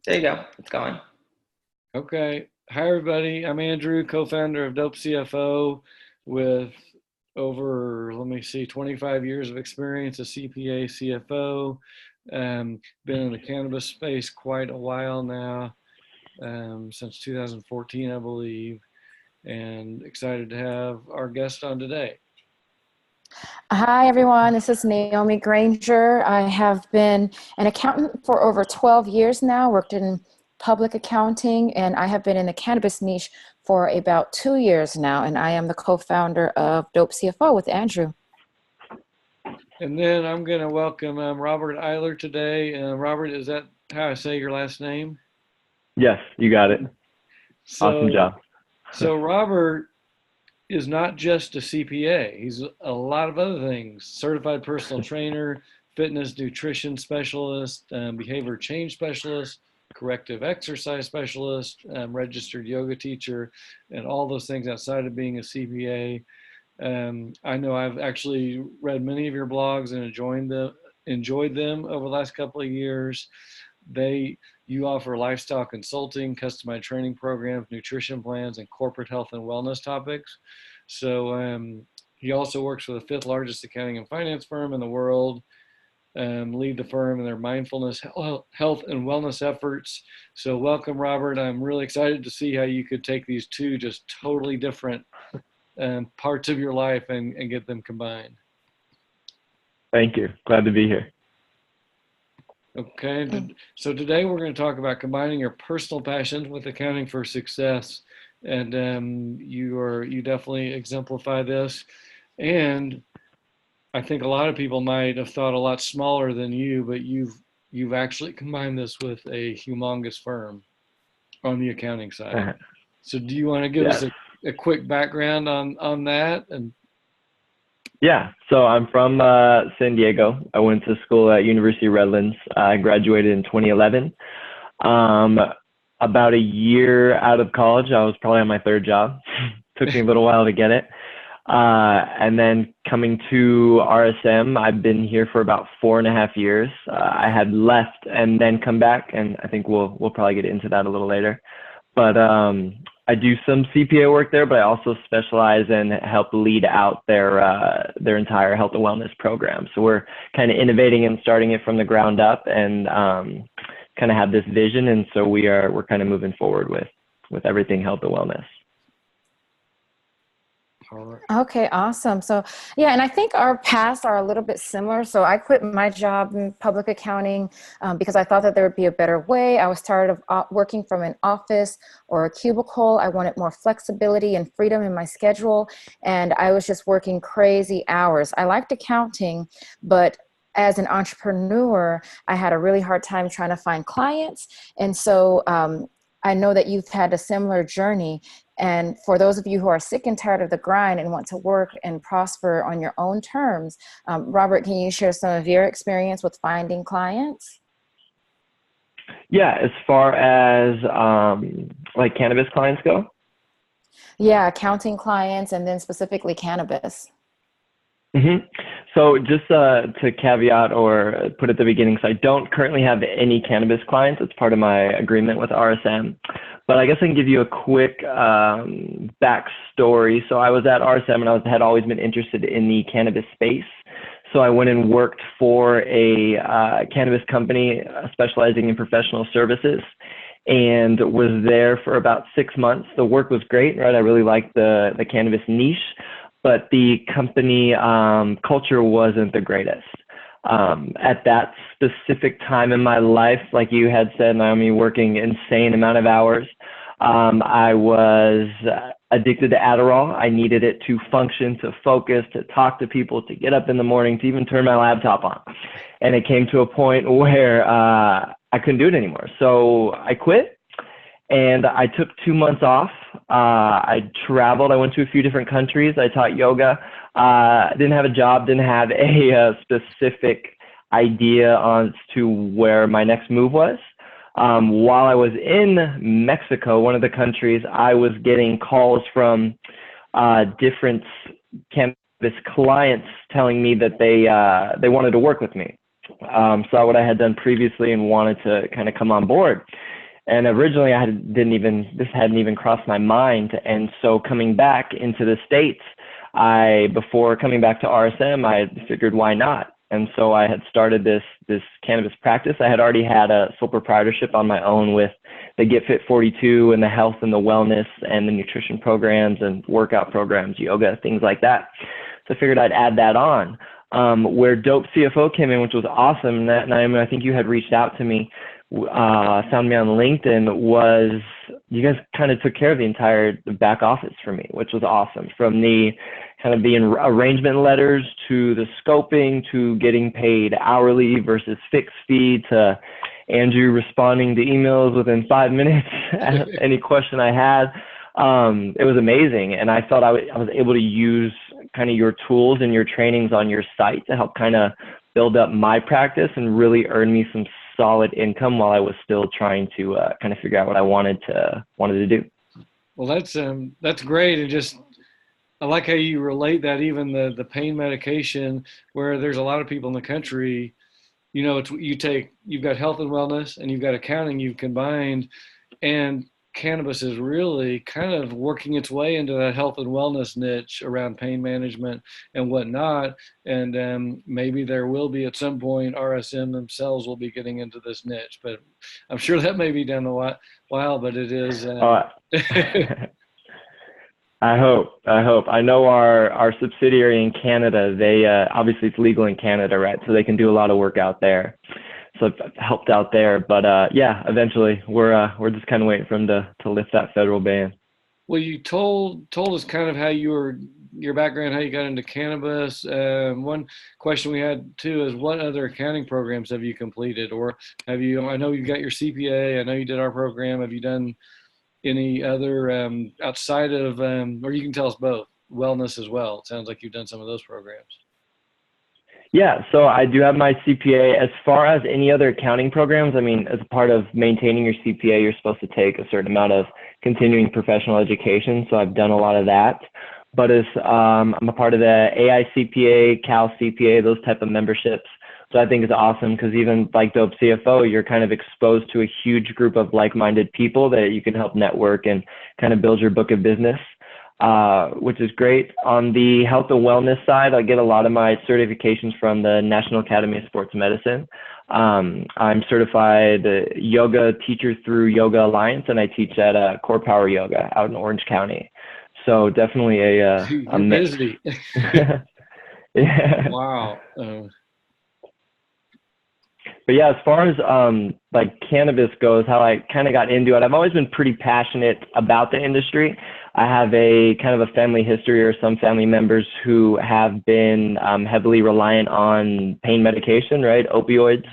There you go. It's going. Okay. Hi, everybody. I'm Andrew, co-founder of Dope CFO with over, 25 years of experience as CPA, CFO. Been in the cannabis space quite a while now, since 2014, I believe, and excited to have our guest on today. Hi, everyone. This is Naomi Granger. I have been an accountant for over 12 years now, worked in public accounting, and I have been in the cannabis niche for about 2 years now, and I am the co-founder of Dope CFO with Andrew. And then I'm going to welcome Robert Eyler today. Robert, is that how I say your last name? Yes, you got it. Awesome job. So Robert is not just a CPA. He's a lot of other things: certified personal trainer, fitness nutrition specialist, behavior change specialist, corrective exercise specialist, registered yoga teacher, and all those things outside of being a CPA. I know I've actually read many of your blogs and enjoyed them over the last couple of years. You offer lifestyle consulting, customized training programs, nutrition plans, and corporate health and wellness topics. So he also works for the fifth largest accounting and finance firm in the world, lead the firm in their mindfulness, health, and wellness efforts. So welcome, Robert. I'm really excited to see how you could take these two just totally different parts of your life and get them combined. Thank you. Glad to be here. Okay, so today we're going to talk about combining your personal passion with accounting for success, and you definitely exemplify this. And I think a lot of people might have thought a lot smaller than you, but you've actually combined this with a humongous firm on the accounting side. So do you want to give us a quick background on that? And yeah, so I'm from San Diego. I went to school at University of Redlands. I graduated in 2011. About a year out of college, I was probably on my third job. Took me a little while to get it. And then coming to RSM, I've been here for about 4.5 years. I had left and then come back, and I think we'll probably get into that a little later. But I do some CPA work there, but I also specialize and help lead out their entire health and wellness program. So we're kind of innovating and starting it from the ground up, and kind of have this vision. And so we're kind of moving forward with everything health and wellness. Okay, awesome. So yeah, and I think our paths are a little bit similar. So I quit my job in public accounting because I thought that there would be a better way. I was tired of working from an office or a cubicle. I wanted more flexibility and freedom in my schedule. And I was just working crazy hours. I liked accounting, but as an entrepreneur, I had a really hard time trying to find clients. And so I know that you've had a similar journey. And for those of you who are sick and tired of the grind and want to work and prosper on your own terms, Robert, can you share some of your experience with finding clients? Yeah, as far as like cannabis clients go? Yeah, accounting clients and then specifically cannabis. So just to caveat or put at the beginning, so I don't currently have any cannabis clients. It's part of my agreement with RSM. But I guess I can give you a quick backstory. So I was at RSM and I had always been interested in the cannabis space. So I went and worked for a cannabis company specializing in professional services, and was there for about 6 months. The work was great, right? I really liked the cannabis niche, but the company culture wasn't the greatest. At that specific time in my life, like you had said, Naomi, working insane amount of hours, I was addicted to Adderall. I needed it to function, to focus, to talk to people, to get up in the morning, to even turn my laptop on. And it came to a point where I couldn't do it anymore. So I quit, and I took 2 months off. I traveled. I went to a few different countries. I taught yoga. I didn't have a job, didn't have a specific idea as to where my next move was. While I was in Mexico, one of the countries, I was getting calls from different cannabis clients telling me that they wanted to work with me. Saw what I had done previously and wanted to kind of come on board. And originally this hadn't even crossed my mind. And so coming back into the States, before coming back to RSM, I figured why not? And so I had started this cannabis practice. I had already had a sole proprietorship on my own with the Get Fit 42 and the health and the wellness and the nutrition programs and workout programs, yoga, things like that. So I figured I'd add that on. Where Dope CFO came in, which was awesome. Naomi, I think you had reached out to me, found me on LinkedIn, was you guys kind of took care of the entire back office for me, which was awesome. From the kind of the arrangement letters to the scoping to getting paid hourly versus fixed fee to Andrew responding to emails within 5 minutes, any question I had. It was amazing. And I thought I was able to use kind of your tools and your trainings on your site to help kind of build up my practice and really earn me some solid income while I was still trying to kind of figure out what I wanted to do. Well, that's great. And just, I like how you relate that, even the pain medication, where there's a lot of people in the country, you know, you've got health and wellness and you've got accounting, you've combined, and cannabis is really kind of working its way into that health and wellness niche around pain management and whatnot. And maybe there will be at some point RSM themselves will be getting into this niche, but I'm sure that may be down the while, but it is. I hope. I know our subsidiary in Canada, they obviously it's legal in Canada, right? So they can do a lot of work out there. So I've helped out there, but yeah, eventually we're just kind of waiting for them to lift that federal ban. Well, you told us kind of how your background, how you got into cannabis. One question we had too is, what other accounting programs have you completed, or have you? I know you got your CPA. I know you did our program. Have you done any other outside of, or you can tell us both, wellness as well? It sounds like you've done some of those programs. Yeah, so I do have my CPA. As far as any other accounting programs, I mean, as a part of maintaining your CPA, you're supposed to take a certain amount of continuing professional education. So I've done a lot of that. But as I'm a part of the AICPA, Cal CPA, those type of memberships. So I think it's awesome because even like Dope CFO, you're kind of exposed to a huge group of like-minded people that you can help network and kind of build your book of business. Which is great. On the health and wellness side, I get a lot of my certifications from the National Academy of Sports Medicine. I'm certified yoga teacher through Yoga Alliance, and I teach at Core Power Yoga out in Orange County. So definitely a mix. Busy. Yeah. Wow. But yeah, as far as like cannabis goes, how I kind of got into it, I've always been pretty passionate about the industry. I have a kind of a family history, or some family members who have been heavily reliant on pain medication, right? Opioids.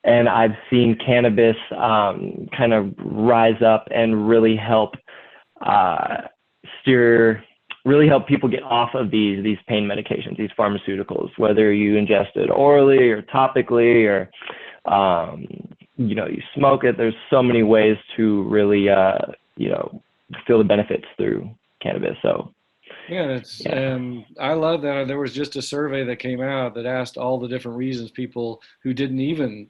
And I've seen cannabis kind of rise up and really help really help people get off of these pain medications, these pharmaceuticals, whether you ingest it orally or topically, or you know, you smoke it. There's so many ways to really you know, feel the benefits through cannabis. So yeah, I love that. There was just a survey that came out that asked all the different reasons people who didn't even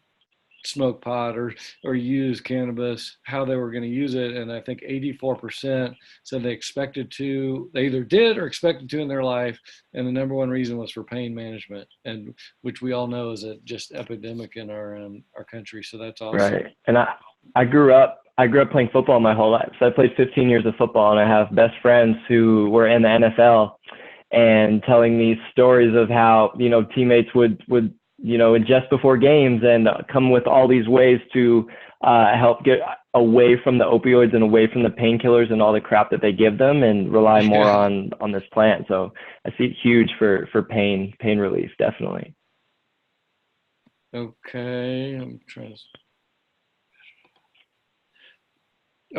smoke pot or use cannabis, how they were going to use it. And I think 84% said they either did or expected to in their life. And the number one reason was for pain management, and which we all know is a just epidemic in our country. So that's awesome. Right. And I grew up playing football my whole life. So I played 15 years of football, and I have best friends who were in the NFL and telling me stories of how, you know, teammates would you know, ingest before games and come with all these ways to help get away from the opioids and away from the painkillers and all the crap that they give them, and rely more on this plant. So I see it huge for pain relief, definitely. Okay, I'm trying to.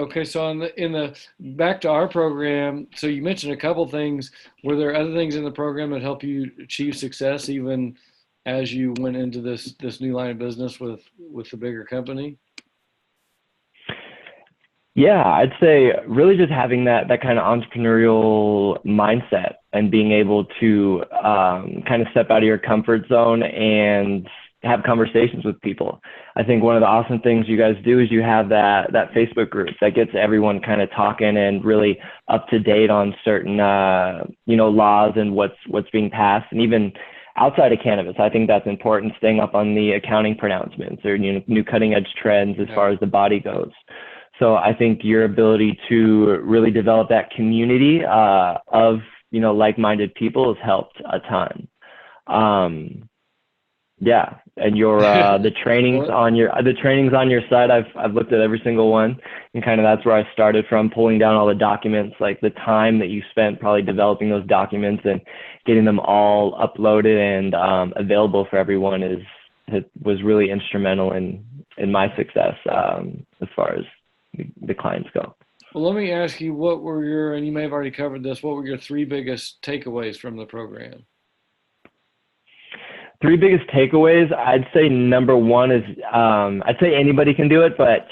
Okay, so in the back to our program, so you mentioned a couple things. Were there other things in the program that help you achieve success even as you went into this new line of business with the bigger company? Yeah, I'd say really just having that kind of entrepreneurial mindset and being able to kind of step out of your comfort zone and, have conversations with people. I think one of the awesome things you guys do is you have that Facebook group that gets everyone kind of talking and really up to date on certain laws and what's being passed. And even outside of cannabis, I think that's important, staying up on the accounting pronouncements or new cutting edge trends as far as the body goes. So I think your ability to really develop that community of like-minded people has helped a ton. Yeah, and your the trainings on your site, I've looked at every single one, and kind of that's where I started from, pulling down all the documents. Like the time that you spent probably developing those documents and getting them all uploaded and available for everyone was really instrumental in my success as far as the clients go. Well, let me ask you, what were and you may have already covered this, what were your 3 biggest takeaways from the program? 3 biggest takeaways, I'd say number 1 is, I'd say anybody can do it, but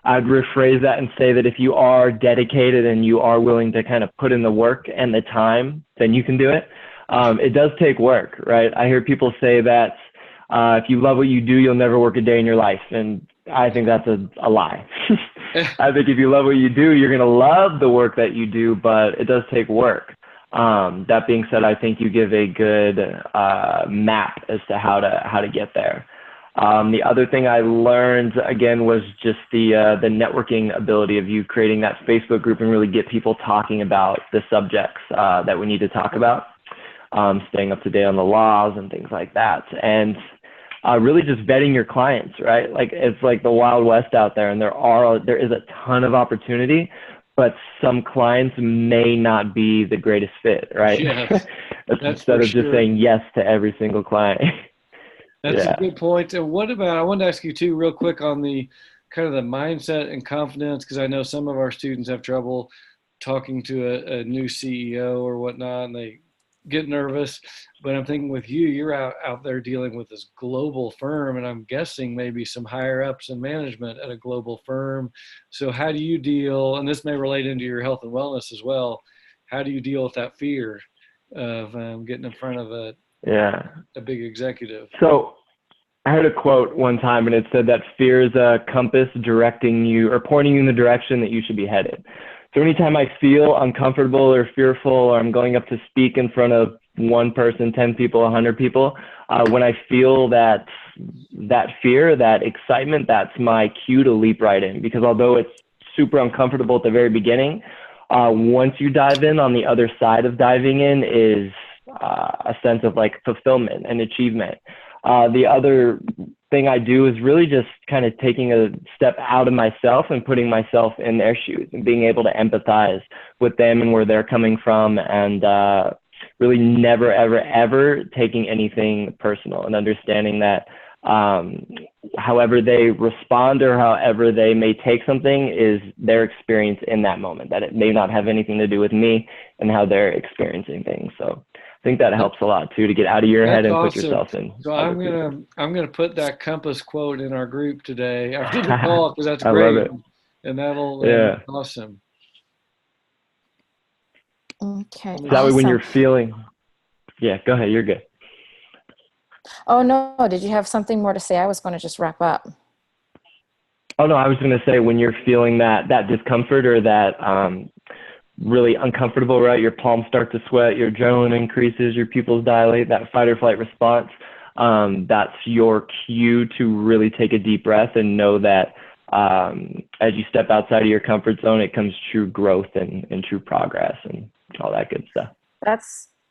I'd rephrase that and say that if you are dedicated and you are willing to kind of put in the work and the time, then you can do it. It does take work, right? I hear people say that if you love what you do, you'll never work a day in your life. And I think that's a lie. I think if you love what you do, you're going to love the work that you do, but it does take work. That being said, I think you give a good map as to how to get there. The other thing I learned, again, was just the networking ability of you creating that Facebook group and really get people talking about the subjects that we need to talk about, staying up to date on the laws and things like that. And really just vetting your clients, right? Like it's like the Wild West out there, and there is a ton of opportunity, but some clients may not be the greatest fit, right? Yes, Instead of just saying yes to every single client. That's a good point. And I wanted to ask you too, real quick, on the kind of the mindset and confidence, because I know some of our students have trouble talking to a new CEO or whatnot, and they get nervous. But I'm thinking with you're out there dealing with this global firm, and I'm guessing maybe some higher ups in management at a global firm. So how do you deal, and this may relate into your health and wellness as well, how do you deal with that fear of getting in front of a big executive? So I heard a quote one time, and it said that fear is a compass directing you or pointing you in the direction that you should be headed. So anytime I feel uncomfortable or fearful, or I'm going up to speak in front of one person, 10 people, 100 people, when I feel that fear, that excitement, that's my cue to leap right in. Because although it's super uncomfortable at the very beginning, once you dive in, on the other side of diving in is a sense of like fulfillment and achievement. The other thing I do is really just kind of taking a step out of myself and putting myself in their shoes and being able to empathize with them and where they're coming from, and really never, ever, ever taking anything personal, and understanding that however they respond or however they may take something is their experience in that moment, that it may not have anything to do with me and how they're experiencing things. So I think that helps a lot too, to get out of your head and put yourself in. So I'm gonna put that compass quote in our group today after the call, because that's I great. love it. And that'll awesome. Okay. That way when you're feeling, go ahead, you're good. Oh no, did you have something more to say? I was going to just wrap up. Oh no, I was going to say, when you're feeling that discomfort or that really uncomfortable, right? Your palms start to sweat, your adrenaline increases, your pupils dilate, that fight or flight response. That's your cue to really take a deep breath and know that as you step outside of your comfort zone, it comes true growth and true progress and all that good stuff.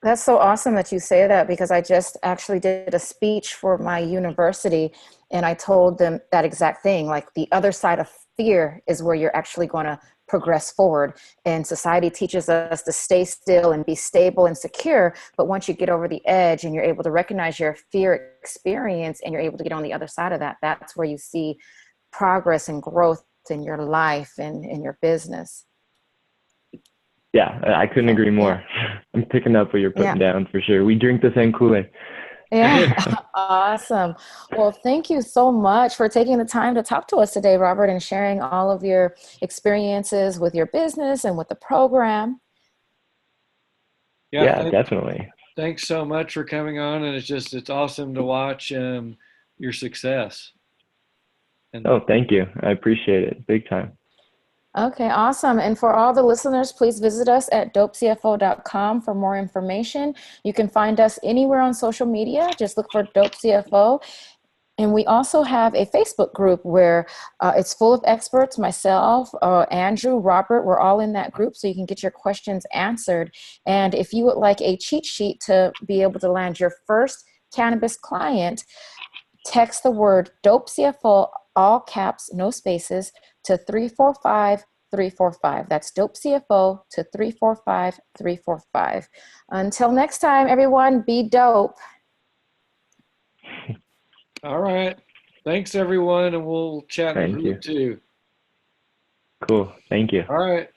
That's so awesome that you say that, because I just actually did a speech for my university, and I told them that exact thing. Like, the other side of fear is where you're actually going to progress forward. And society teaches us to stay still and be stable and secure. But once you get over the edge and you're able to recognize your fear experience and you're able to get on the other side of that, that's where you see progress and growth in your life and in your business. Yeah, I couldn't agree more. I'm picking up what you're putting down for sure. We drink the same Kool-Aid. Yeah, awesome. Well, thank you so much for taking the time to talk to us today, Robert, and sharing all of your experiences with your business and with the program. Yeah, definitely. Thanks so much for coming on, and it's awesome to watch your success. And Oh, thank you. I appreciate it. Big time. Okay, awesome. And for all the listeners, please visit us at dopecfo.com for more information. You can find us anywhere on social media. Just look for Dope CFO. And we also have a Facebook group where it's full of experts, myself, Andrew, Robert, we're all in that group, so you can get your questions answered. And if you would like a cheat sheet to be able to land your first cannabis client, text the word Dope CFO, all caps, no spaces, to 345-345. That's Dope CFO to 345-345. Until next time, everyone, be dope. all right. Thanks, everyone, and we'll chat in the Thank you. group too. Cool. Thank you. All right.